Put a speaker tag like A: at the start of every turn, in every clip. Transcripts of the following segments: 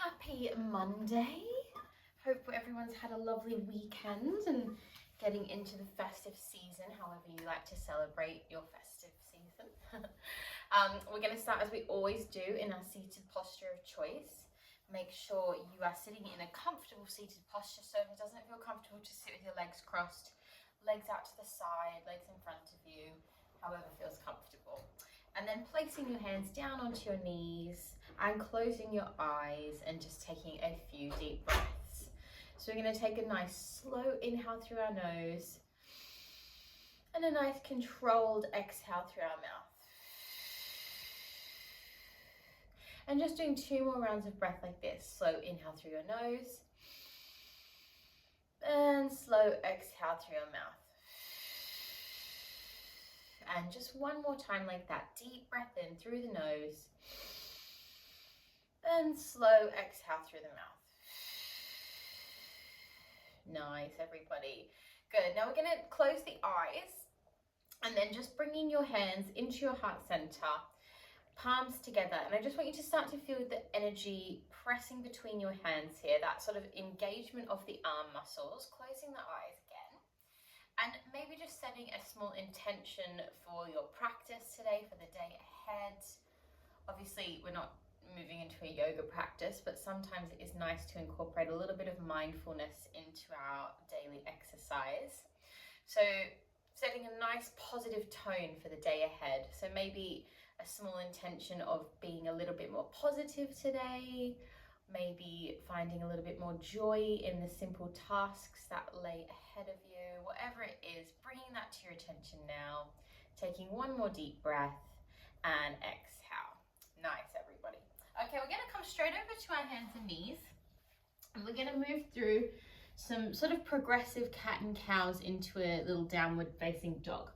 A: Happy Monday. Hope everyone's had a lovely weekend and getting into the festive season, however you like to celebrate your festive season. We're going to start as we always do in our seated posture of choice. Make sure you are sitting in a comfortable seated posture, so if it doesn't feel comfortable, just sit with your legs crossed, legs out to the side, legs in front of you, however feels comfortable. And then placing your hands down onto your knees and closing your eyes and just taking a few deep breaths. So we're going to take a nice slow inhale through our nose and a nice controlled exhale through our mouth. And just doing 2 more rounds of breath like this. Slow inhale through your nose and slow exhale through your mouth. And just 1 more time like that. Deep breath in through the nose and slow exhale through the mouth. Nice, everybody. Good. Now we're going to close the eyes and then just bringing your hands into your heart center, palms together. And I just want you to start to feel the energy pressing between your hands here, that sort of engagement of the arm muscles, closing the eyes again. And maybe just setting a small intention for your practice today, for the day ahead. Obviously, we're not moving into a yoga practice, but sometimes it is nice to incorporate a little bit of mindfulness into our daily exercise. So setting a nice positive tone for the day ahead. So maybe a small intention of being a little bit more positive today, maybe finding a little bit more joy in the simple tasks that lay ahead of you. Whatever it is, bringing that to your attention now. Taking 1 more deep breath and exhale. Nice, everybody. Okay, we're going to come straight over to our hands and knees. And we're going to move through some sort of progressive cat and cows into a little downward facing dog.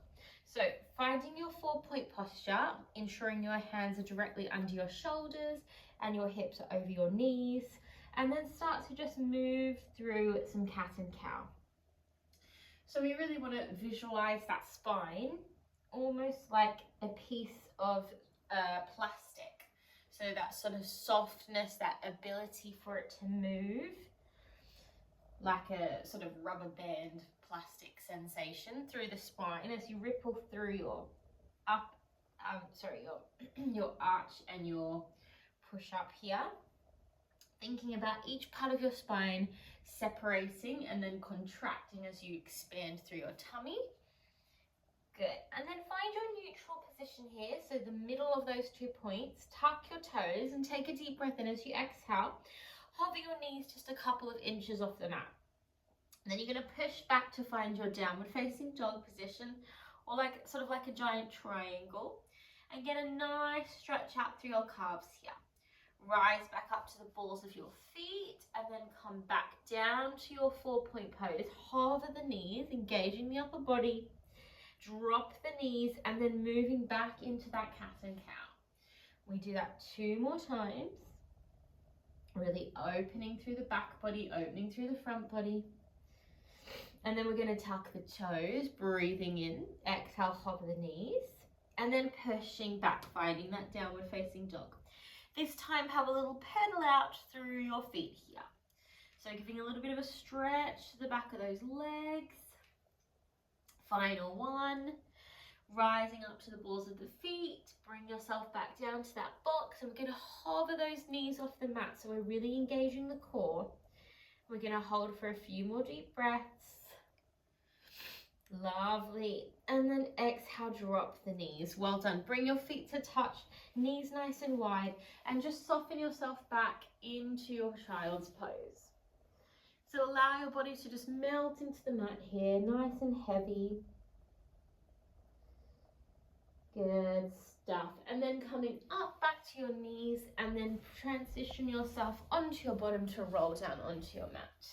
A: So finding your 4-point posture, ensuring your hands are directly under your shoulders and your hips are over your knees. And then start to just move through some cat and cow. So we really want to visualize that spine almost like a piece of plastic. So that sort of softness, that ability for it to move like a sort of rubber band plastic sensation through the spine as you ripple through your your arch and your push up here. Thinking about each part of your spine separating and then contracting as you expand through your tummy. Good. And then find your neutral position here. So the middle of those 2 points, tuck your toes and take a deep breath in as you exhale. Hover your knees just a couple of inches off the mat. And then you're going to push back to find your downward facing dog position, or like sort of like a giant triangle, and get a nice stretch out through your calves here. Rise back up to the balls of your feet and then come back down to your 4-point pose. Hover the knees, engaging the upper body. Drop the knees and then moving back into that cat and cow. We do that 2 more times. Really opening through the back body, opening through the front body. And then we're going to tuck the toes, breathing in. Exhale, hover the knees. And then pushing back, finding that downward facing dog. This time have a little pedal out through your feet here. So giving a little bit of a stretch to the back of those legs. Final one. Rising up to the balls of the feet. Bring yourself back down to that box. And we're going to hover those knees off the mat. So we're really engaging the core. We're going to hold for a few more deep breaths. Lovely. And then exhale, drop the knees. Well done. Bring your feet to touch, knees nice and wide, and just soften yourself back into your child's pose. So allow your body to just melt into the mat here, nice and heavy. Good stuff. And then coming up back to your knees and then transition yourself onto your bottom to roll down onto your mat.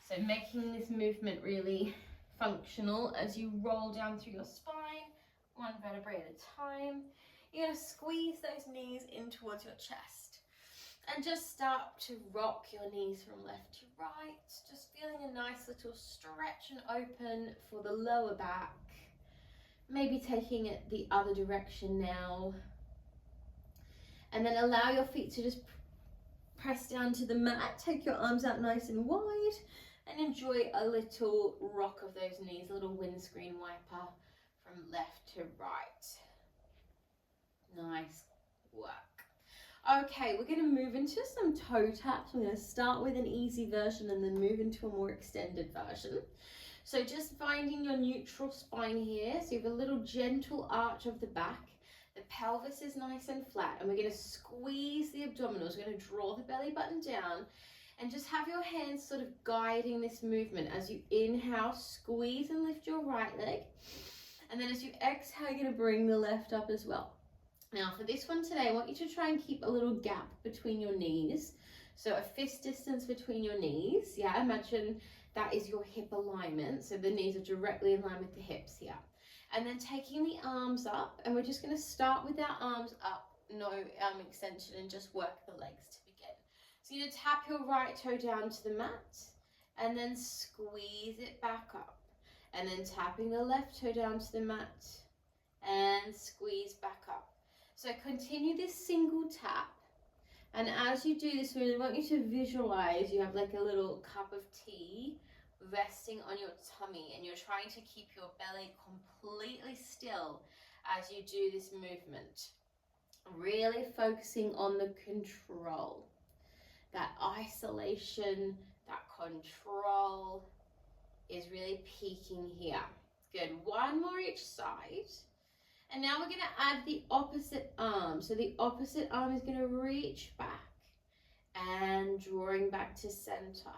A: So making this movement really functional as you roll down through your spine, 1 vertebrae at a time. You're going to squeeze those knees in towards your chest and just start to rock your knees from left to right, just feeling a nice little stretch and open for the lower back. Maybe taking it the other direction now. And then allow your feet to just
B: press down to the mat, take your arms out nice and wide, and enjoy a little rock of those knees, a little windscreen wiper from left to right. Nice work. Okay, we're going to move into some toe taps. We're going to start with an easy version and then move into a more extended version. So just finding your neutral spine here. So you have a little gentle arch of the back. The pelvis is nice and flat, and we're going to squeeze the abdominals. We're going to draw the belly button down and just have your hands sort of guiding this movement. As you inhale, squeeze and lift your right leg. And then as you exhale, you're going to bring the left up as well. Now for this one today, I want you to try and keep a little gap between your knees. So a fist distance between your knees. Yeah, imagine that is your hip alignment. So the knees are directly in line with the hips here. And then taking the arms up, and we're just going to start with our arms up, no arm extension, and just work the legs to begin. So you're going to tap your right toe down to the mat, and then squeeze it back up. And then tapping the left toe down to the mat, and squeeze back up. So continue this single tap. And as you do this, we really want you to visualize you have like a little cup of tea resting on your tummy, and you're trying to keep your belly completely still as you do this movement. Really focusing on the control, that isolation, that control is really peaking here. Good. One more each side. And now we're going to add the opposite arm. So the opposite arm is going to reach back and drawing back to center.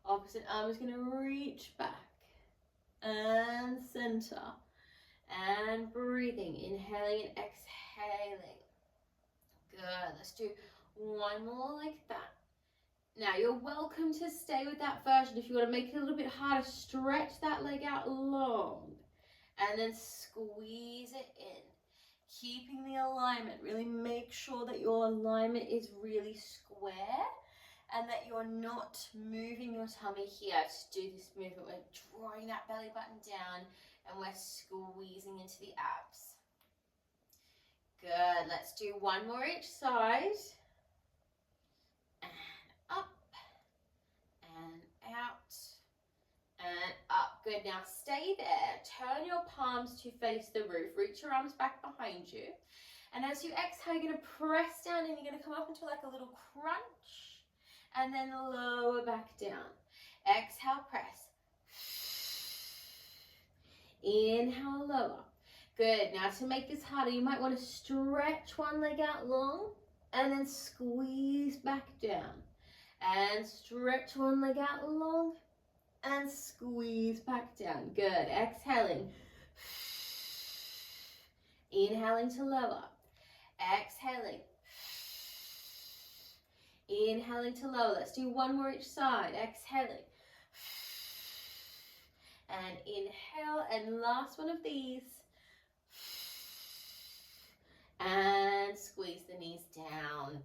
B: Opposite arm is going to reach back and center. And breathing, inhaling and exhaling. Good. Let's do one more like that. Now you're welcome to stay with that version. If you want to make it a little bit harder, stretch that leg out long. And then squeeze it in. Keeping the alignment. Really make sure that your alignment is really square and that you're not moving your tummy here to do this movement. We're drawing that belly button down and we're squeezing into the abs. Good. Let's do one more each side. And up and out. And up. Good. Now stay there. Turn your palms to face the roof. Reach your arms back behind you. And as you exhale, you're going to press down and you're going to come up into like a little crunch. And then lower back down. Exhale, press. Inhale, lower. Good. Now to make this harder, you might want to stretch one leg out long and then squeeze back down. And stretch one leg out long and squeeze back down. Good. Exhaling. Inhaling to lower. Exhaling. Inhaling to lower. Let's do one more each side. Exhaling. And inhale. And last one of these. And squeeze the knees down.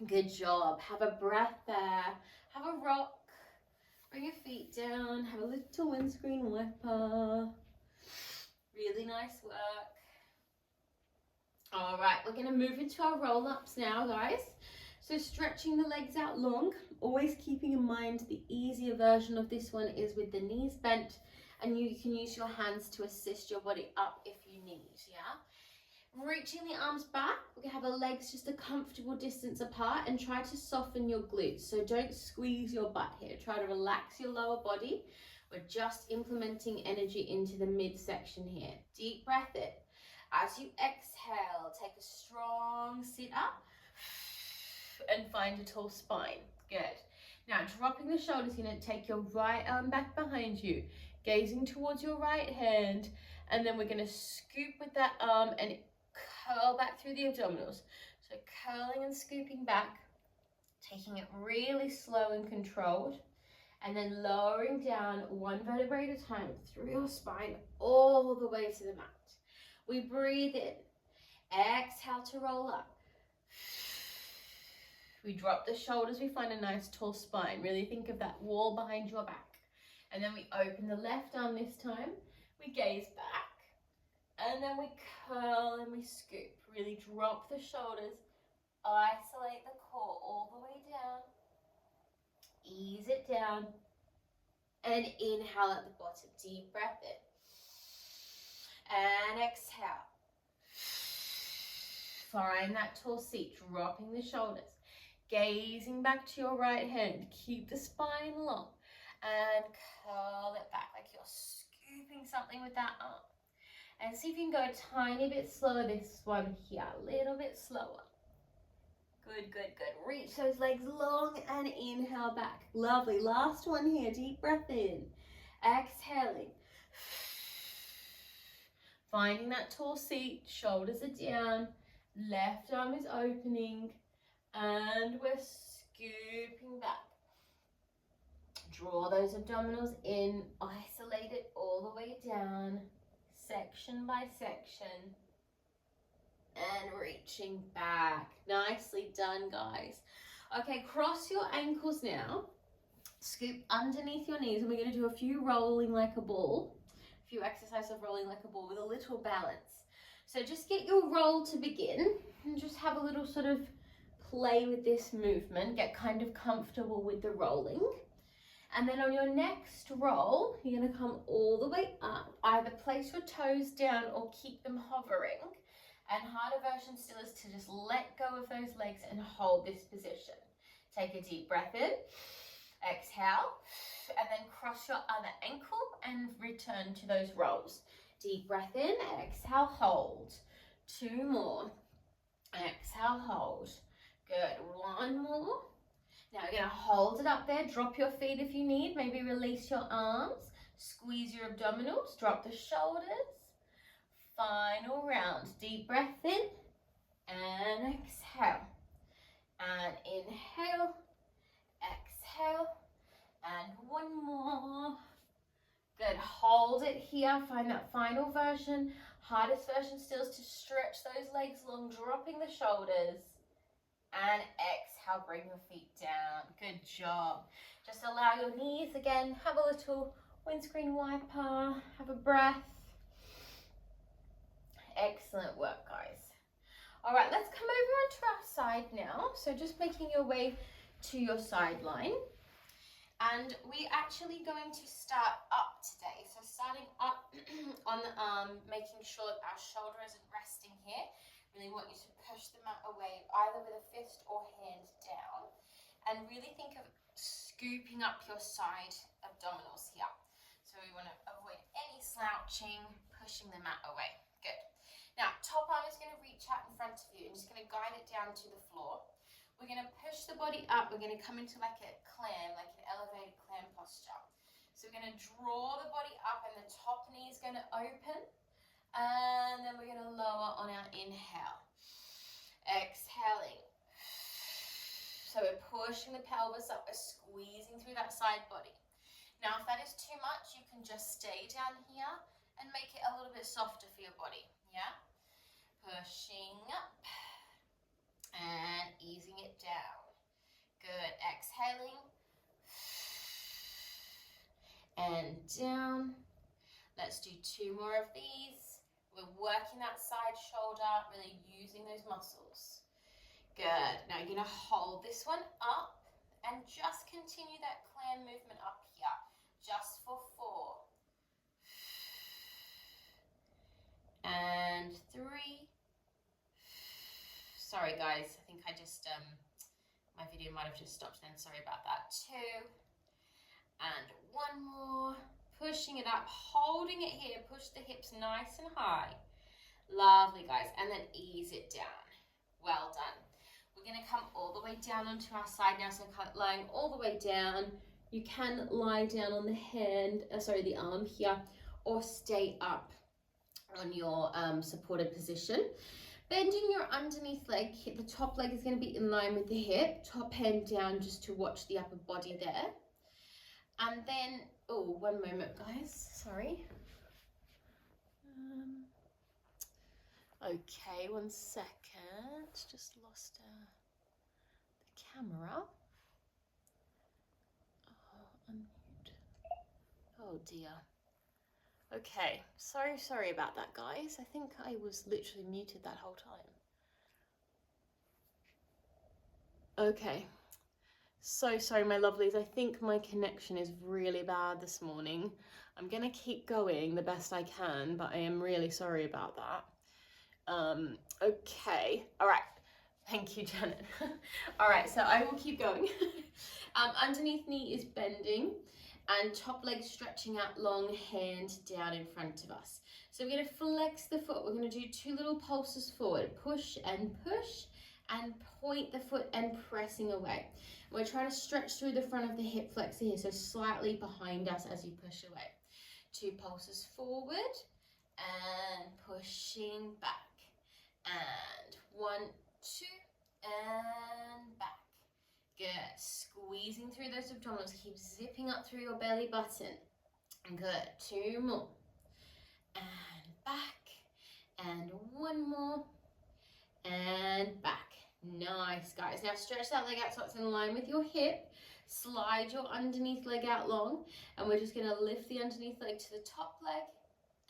B: Good job. Have a breath there. Have a rock. Bring your feet down. Have a little windscreen wiper. Really nice work. All right, we're going to move into our roll-ups now, guys. So stretching the legs out long, always keeping in mind the easier version of this one is with the knees bent, and you can use your hands to assist your body up if you need, yeah? Reaching the arms back, we're going to have the legs just a comfortable distance apart and try to soften your glutes. So don't squeeze your butt here. Try to relax your lower body. We're just implementing energy into the midsection here. Deep breath in. As you exhale, take a strong sit up and find a tall spine. Good. Now dropping the shoulders, you're going to take your right arm back behind you, gazing towards your right hand, and then we're going to scoop with that arm and curl back through the abdominals. So curling and scooping back, taking it really slow and controlled, and then lowering down one vertebrae at a time through your spine all the way to the mat. We breathe in, exhale to roll up. We drop the shoulders, we find a nice tall spine. Really think of that wall behind your back. And then we open the left arm this time. We gaze back. And then we curl and we scoop. Really drop the shoulders. Isolate the core. core all the way down. Ease it down. And inhale at the bottom. Deep breath in. And exhale. Find that tall seat, dropping the shoulders. Gazing back to your right hand. Keep the spine long. And curl it back like you're scooping something with that arm. And see if you can go a tiny bit slower this one here. A little bit slower. Good, good, good. Reach those legs long and inhale back. Lovely. Last one here. Deep breath in. Exhaling. Finding that tall seat. Shoulders are down. Left arm is opening. And we're scooping back. Draw those abdominals in. Isolate it all the way down. Section by section. And reaching back. Nicely done, guys. Okay, cross your ankles now. Scoop underneath your knees, and we're going to do a few rolling like a ball. A few exercises of rolling like a ball with a little balance. So just get your roll to begin, and just have a little sort of play with this movement. Get kind of comfortable with the rolling. And then on your next roll, you're going to come all the way up. Either place your toes down or keep them hovering. And harder version still is to just let go of those legs and hold this position. Take a deep breath in, exhale, and then cross your other ankle and return to those rolls. Deep breath in, exhale, hold. 2 more. Exhale, hold. Good. 1 more. Now you're going to hold it up there. Drop your feet if you need. Maybe release your arms. Squeeze your abdominals. Drop the shoulders. Final round. Deep breath in and exhale. And inhale, exhale, and 1 more. Good. Hold it here. Find that final version. Hardest version still is to stretch those legs long, dropping the shoulders. And exhale, bring your feet down. Good job. Just allow your knees again. Have a little windscreen wiper. Have a breath. Excellent work, guys. All right, let's come over onto our side now. So just making your way to your sideline. And we're actually going to start up today. So starting up on the arm, making sure that our shoulder isn't resting here. Really want you to push the mat away, either with a fist or hand down. And really think of scooping up your side abdominals here. So we want to avoid any slouching, pushing the mat away. Good. Now, top arm is going to reach out in front of you. I'm just going to guide it down to the floor. We're going to push the body up. We're going to come into like a clam, like an elevated clam posture. So we're going to draw the body up and the top knee is going to open. And then we're going to lower on our inhale. Exhaling. So we're pushing the pelvis up. We're squeezing through that side body. Now, if that is too much, you can just stay down here and make it a little bit softer for your body. Yeah? Pushing up and easing it down. Good. Exhaling and down. Let's do 2 more of these. We're working that side shoulder, really using those muscles. Good. Now you're going to hold this one up and just continue that clam movement up here. Just for 4. And 3. Sorry guys, I think I just, my video might have just stopped then, sorry about that. 2. And 1 more. Pushing it up, holding it here, push the hips nice and high. Lovely guys, and then ease it down. Well done. We're gonna come all the way down onto our side now, so lying all the way down. You can lie down on the arm here, or stay up on your supported position. Bending your underneath leg, the top leg is going to be in line with the hip, top hand down just to watch the upper body there. And then, oh, 1 moment guys, sorry. Okay, 1 second, just lost the camera. Oh, unmute. Oh dear. Okay, sorry about that guys. I think I was literally muted that whole time. Okay. So sorry, my lovelies. I think my connection is really bad this morning. I'm gonna keep going the best I can, but I am really sorry about that. Okay. All right. Thank you, Janet. All right, so I will keep going. Underneath knee is bending and top leg stretching out long, hand down in front of us. So we're going to flex the foot. We're going to do 2 little pulses forward, push, and point the foot and pressing away. We're trying to stretch through the front of the hip flexor here, so slightly behind us as you push away. 2 pulses forward and pushing back. And 1, 2, and back. Good. Squeezing through those abdominals. Keep zipping up through your belly button. Good. 2 more. And back. And 1 more. And back. Nice, guys. Now stretch that leg out so it's in line with your hip. Slide your underneath leg out long. And we're just going to lift the underneath leg to the top leg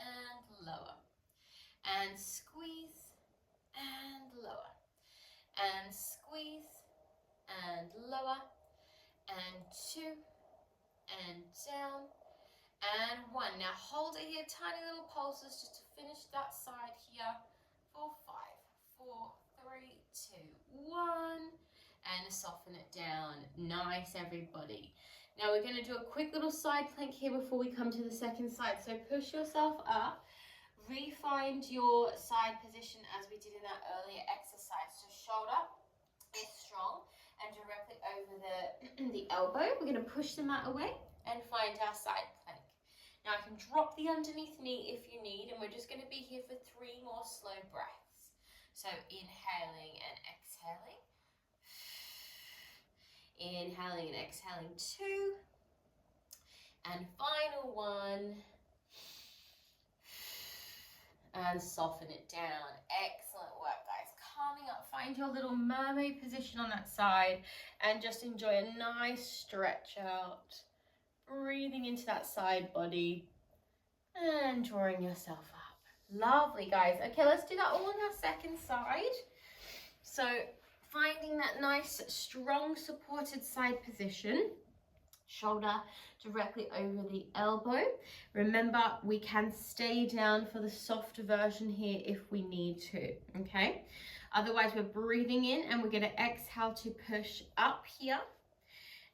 B: and lower. And squeeze and lower. And squeeze and lower. And 2 and down. And 1. Now hold it here, tiny little pulses just to finish that side here for 5, 4, 3, 2, 1. And soften it down. Nice, everybody. Now we're going to do a quick little side plank here before we come to the second side. So push yourself up. Re-find your side position as we did in that earlier exercise. So shoulder is strong and directly over the elbow. We're going to push the mat away and find our side plank. Now I can drop the underneath knee if you need, and we're just going to be here for 3 more slow breaths. So inhaling and exhaling. Inhaling and exhaling 2. And final 1. And soften it down. Excellent work, guys. Calming up, find your little mermaid position on that side and just enjoy a nice stretch out. Breathing into that side body and drawing yourself up. Lovely, guys. Okay, let's do that all on our second side. So finding that nice, strong, supported side position. Shoulder directly over the elbow. Remember, we can stay down for the softer version here if we need to, okay? Otherwise, we're breathing in and we're going to exhale to push up here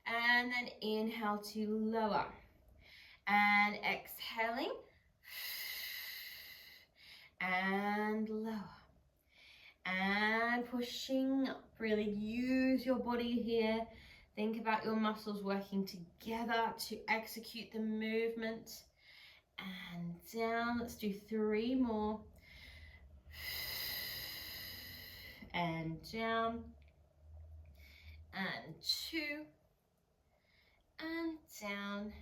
B: and then inhale to lower and exhaling and lower and pushing up. Really use your body here. Think about your muscles working together to execute the movement. And down. Let's do 3 more. And down. And 2. And down.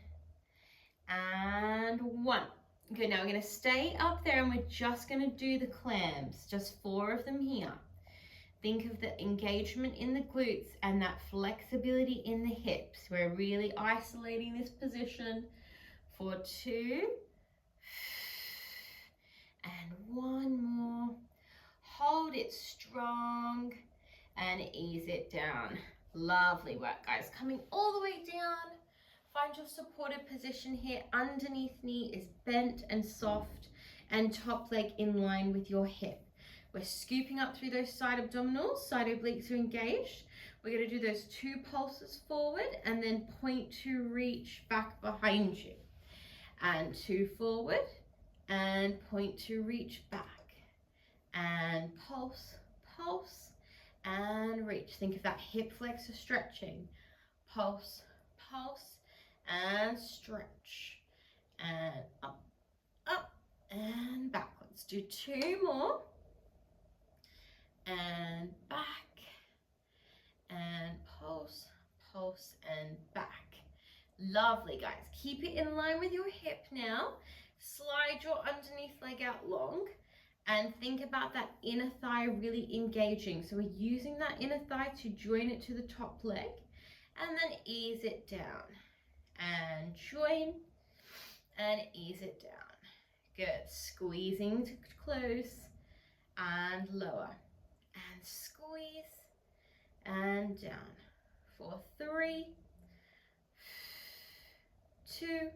B: And 1. Good. Now we're going to stay up there and we're just going to do the clams. Just 4 of them here. Think of the engagement in the glutes and that flexibility in the hips. We're really isolating this position for 2. And 1 more. Hold it strong and ease it down. Lovely work, guys. Coming all the way down. Find your supported position here. Underneath knee is bent and soft and top leg in line with your hip. We're scooping up through those side abdominals, side obliques are engaged. We're going to do those 2 pulses forward and then point to reach back behind you. And 2 forward and point to reach back. And pulse, pulse, and reach. Think of that hip flexor stretching. Pulse, pulse, and stretch. And up, up, and back. Let's do 2 more. And back, and pulse, pulse, and back. Lovely, guys. Keep it in line with your hip now. Slide your underneath leg out long and think about that inner thigh really engaging. So we're using that inner thigh to join it to the top leg and then ease it down. And join and ease it down. Good. Squeezing to close and lower. And squeeze
A: and down. For 3, 2,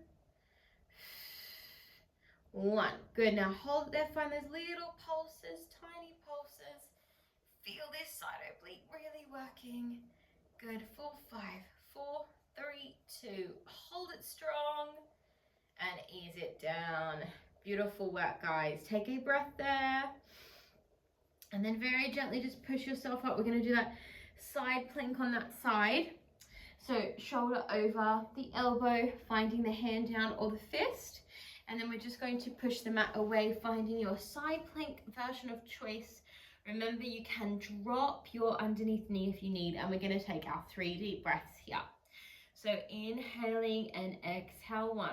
A: 1. Good. Now hold it there. Find those little pulses, tiny pulses. Feel this side oblique really working. Good. For 5, 4, 3, 2. Hold it strong and ease it down. Beautiful work, guys. Take a breath there. And then very gently just push yourself up. We're going to do that side plank on that side. So shoulder over the elbow, finding the hand down or the fist. And then we're just going to push the mat away, finding your side plank version of choice. Remember, you can drop your underneath knee if you need. And we're going to take our 3 deep breaths here. So inhaling and exhale 1.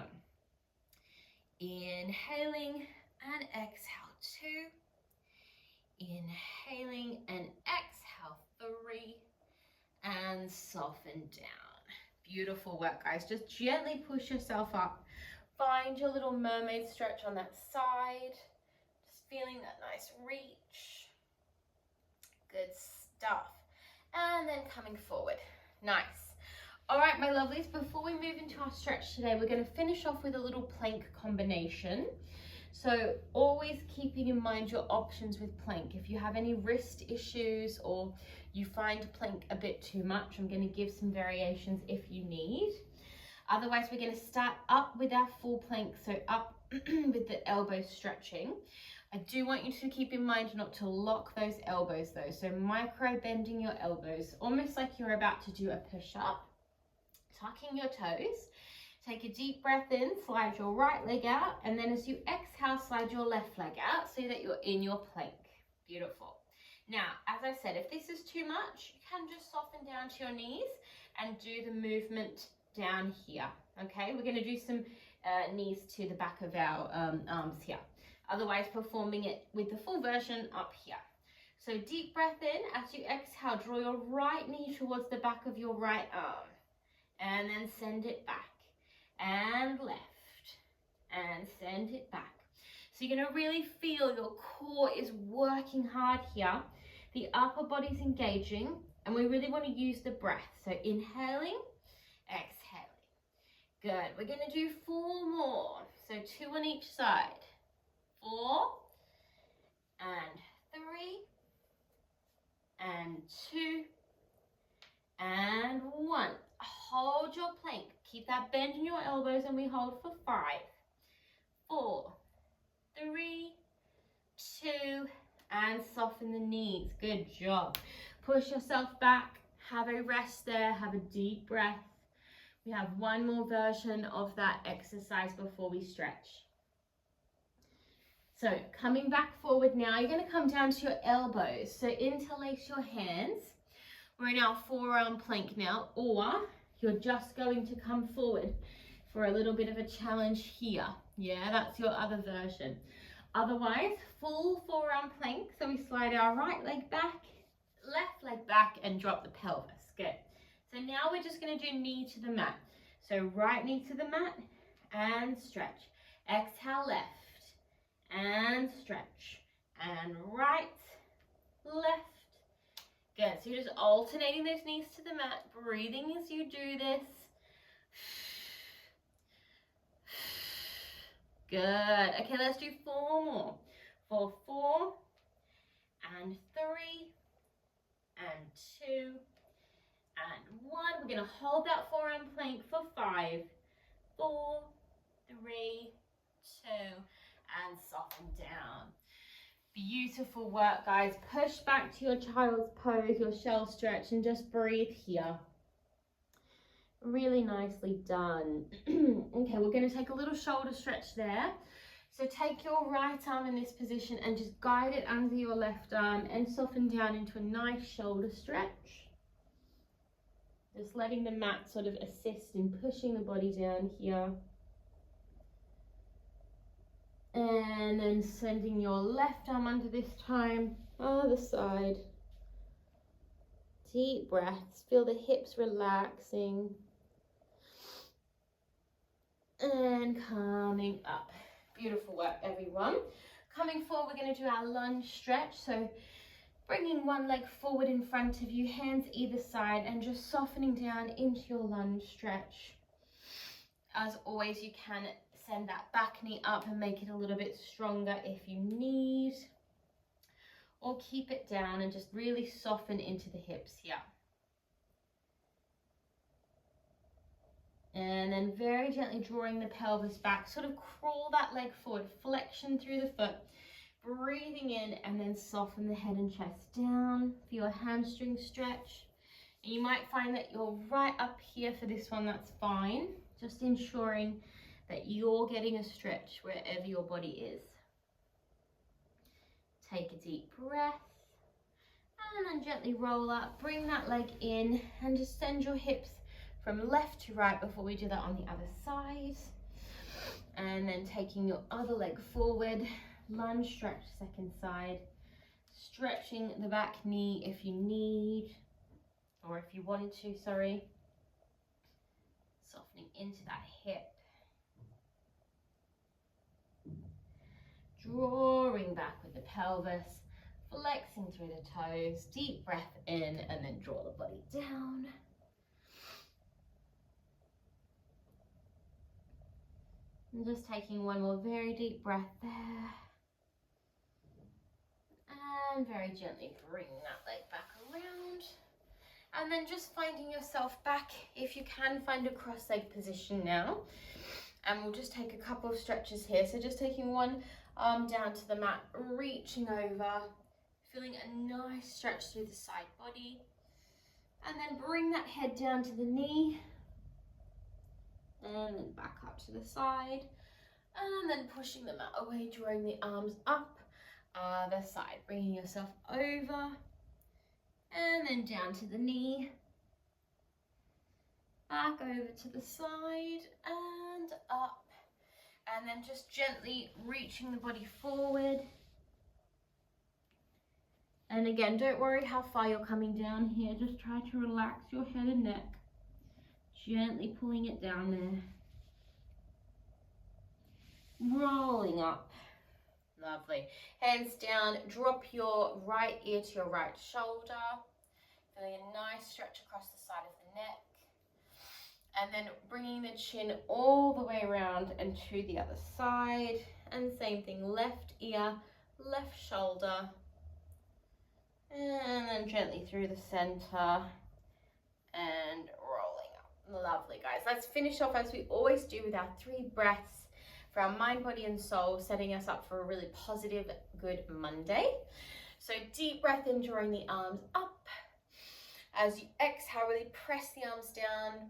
A: Inhaling and exhale 2. Inhaling and exhale 3. And soften down. Beautiful work, guys. Just gently push yourself up. Find your little mermaid stretch on that side. Just feeling that nice reach. Good stuff. And then coming forward. Nice. All right, my lovelies, before we move into our stretch today, we're going to finish off with a little plank combination. So always keeping in mind your options with plank. If you have any wrist issues or you find plank a bit too much, I'm going to give some variations if you need. Otherwise, we're going to start up with our full plank, so up with the elbows stretching. I do want you to keep in mind not to lock those elbows though. So micro bending your elbows, almost like you're about to do a push-up. Tucking your toes. Take a deep breath in, slide your right leg out, and then as you exhale, slide your left leg out so that you're in your plank. Beautiful. Now, as I said, if this is too much, you can just soften down to your knees and do the movement down here. Okay, we're going to do some knees to the back of our arms here. Otherwise, performing it with the full version up here. So deep breath in. As you exhale, draw your right knee towards the back of your right arm. And then send it back. And left. And send it back. So you're going to really feel your core is working hard here. The upper body's engaging. And we really want to use the breath. So inhaling, exhaling. Good. We're going to do 4 more. So 2 on each side. 4. And 3. And 2. And 1. Hold your plank. Keep that bend in your elbows and we hold for 5, 4, 3, 2, and soften the knees. Good job. Push yourself back. Have a rest there. Have a deep breath. We have 1 more version of that exercise before we stretch. So coming back forward now, you're going to come down to your elbows. So interlace your hands. We're in our forearm plank now, or you're just going to come forward for a little bit of a challenge here. Yeah, that's your other version. Otherwise, full forearm plank. So we slide our right leg back, left leg back, and drop the pelvis. Good. So now we're just going to do knee to the mat. So right knee to the mat and stretch. Exhale, left and stretch. And right, left. Good. So you're just alternating those knees to the mat, breathing as you do this. Good. Okay, let's do 4 more. For 4 and 3 and 2 and 1. We're going to hold that forearm plank for 5, 4, 3, 2, and soften down. Beautiful work, guys. Push back to your child's pose, your shell stretch, and just breathe here. Really nicely done. Okay, we're going to take a little shoulder stretch there. So take your right arm in this position and just guide it under your left arm and soften down into a nice shoulder stretch. Just letting the mat sort of assist in pushing the body down here. And then sending your left arm under this time, other side. Deep breaths, feel the hips relaxing. And coming up. Beautiful work, everyone. Coming forward, we're going to do our lunge stretch. So Bringing one leg forward in front of you, hands either side, and just softening down into your lunge stretch. As always, you can send that back knee up and make it a little bit stronger if you need, or keep it down and just really soften into the hips here. And then very gently drawing the pelvis back, sort of crawl that leg forward, flexion through the foot, breathing in, and then soften the head and chest down for your hamstring stretch. And you might find that you're right up here for this one, that's fine. Just ensuring that you're getting a stretch wherever your body is. Take a deep breath, and then gently roll up, bring that leg in, and just send your hips from left to right before we do that on the other side. And then taking your other leg forward, lunge stretch second side, stretching the back knee if you need, or if you wanted to, sorry. Softening into that hip. Drawing back with the pelvis, flexing through the toes, deep breath in, and then draw the body down. And just taking one more very deep breath there. And very gently bring that leg back around. And then just finding yourself back, if you can, find a cross-leg position now. And we'll just take a couple of stretches here. So just taking one arm down to the mat, reaching over, feeling a nice stretch through the side body. And then bring that head down to the knee. And then back up to the side. And then pushing the mat away, drawing the arms up, other side. Bringing yourself over. And then down to the knee. Back over to the side and up. And then just gently reaching the body forward. And again, don't worry how far you're coming down here. Just try to relax your head and neck. Gently pulling it down there. Rolling up. Lovely. Hands down. Drop your right ear to your right shoulder. Feeling a nice stretch across the side of the neck. And then bringing the chin all the way around and to the other side. And same thing, left ear, left shoulder. And then gently through the center and rolling up. Lovely, guys. Let's finish off as we always do with our 3 breaths for our mind, body, and soul, setting us up for a really positive, good Monday. So deep breath in, drawing the arms up. As you exhale, really press the arms down.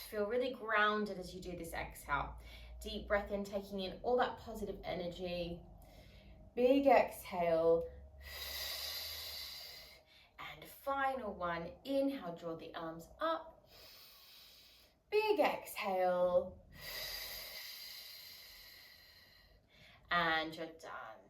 A: Feel really grounded as you do this exhale. Deep breath in, taking in all that positive energy. Big exhale. And final one, inhale, draw the arms up. Big exhale. And you're done.